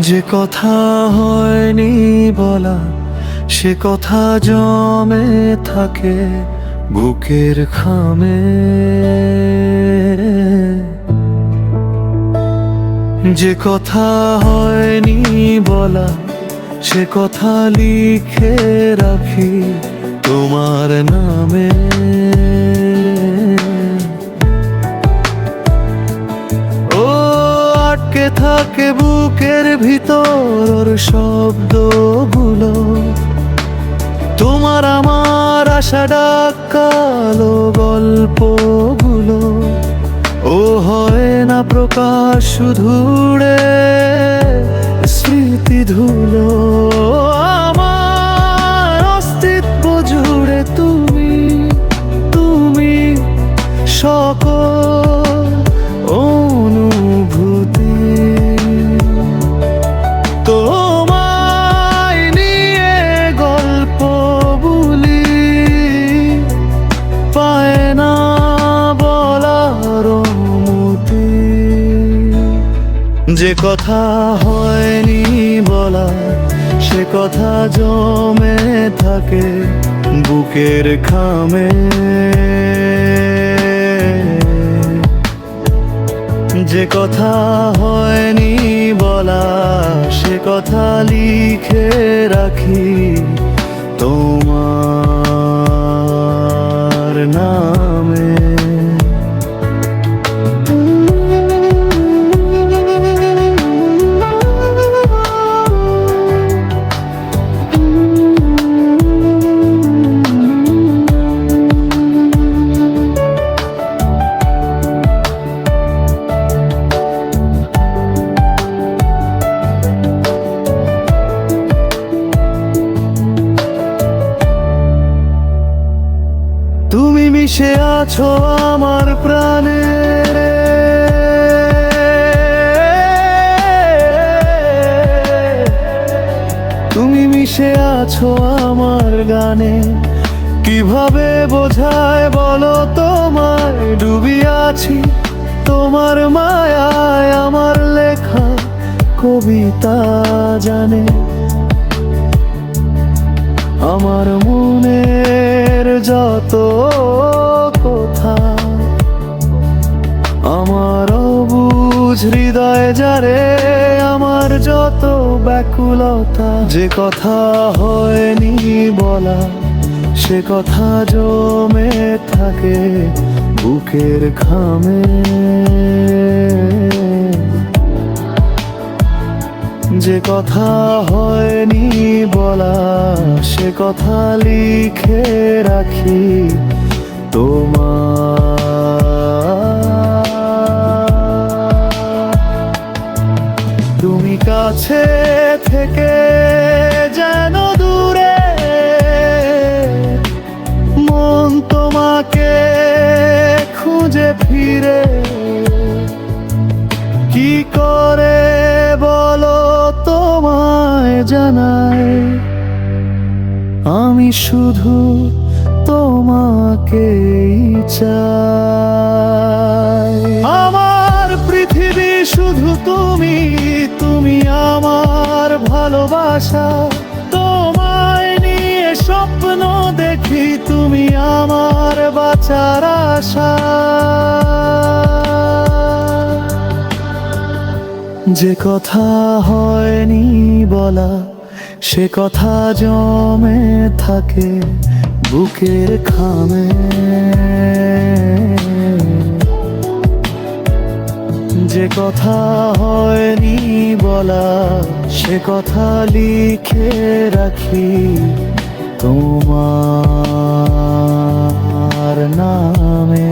যে কথা হয়নি বলা, সে কথা জমে থাকে বুকের খামে। যে কথা হয়নি বলা, সে কথা লিখে রাখি তোমার নামে। ও আটকে থাকে বুকের ভিতর শব্দগুলো, তোমার আমার আশা ডাক কালো গল্পগুলো। ও হয় না প্রকাশ, শুধু উড়ে স্মৃতি ধুলো। আমার অস্তিত্ব জুড়ে তুমি, তুমি সকল অনুভূতি। তোমায় নিয়ে গল্প বলি, পায় না বলার অনুমতি। যে কথা হয়নি বলা, সে কথা জমে থাকে বুকের খামে। যে কথা হয়নি বলা, সে কথা লিখে রাখি তোমার নামে। তুমি মিশে আছো আমার প্রাণে, তুমি মিশে আছো আমার গানে। কিভাবে বোঝায় বলো তোমায়, ডুবি আছি তোমার মায়ায়। আমার লেখা কবিতা জানে আমার মনের যত কথা, আমার অবুঝ হৃদয় যারে আমার যত ব্যাকুলতা। যে কথা হয়নি বলা, সে কথা জমে থাকে বুকের খামে। যে কথা হয়নি বলা, সে কথা লিখে রাখি তোমার। তুমি কাছে থেকে যেন দূরে, মন তোমাকে খুঁজে ফিরে। কি করে বলো তোমায় জানাই, আমি শুধু তোমাকেই চাই। আমার পৃথিবী শুধু তুমি, তুমি আমার ভালোবাসা। তোমায় নিয়ে স্বপ্ন দেখি, তুমি আমার বাঁচার আশা। যে কথা হয়নি বলা, সে কথা জমে থাকে বুকের খামে। যে কথা হয়নি বলা, সে কথা লিখে রাখি তোমার নামে।